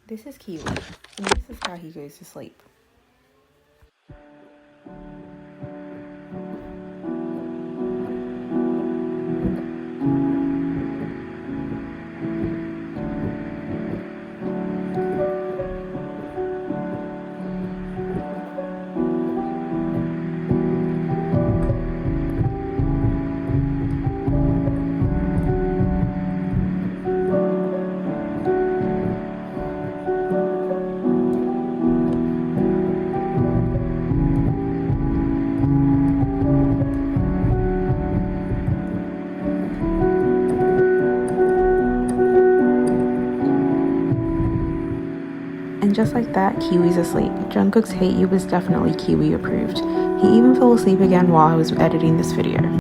This is Kiwi, and this is how he goes to sleep. And just like that, Kiwi's asleep. Jungkook's Hate You was definitely Kiwi approved. He even fell asleep again while I was editing this video.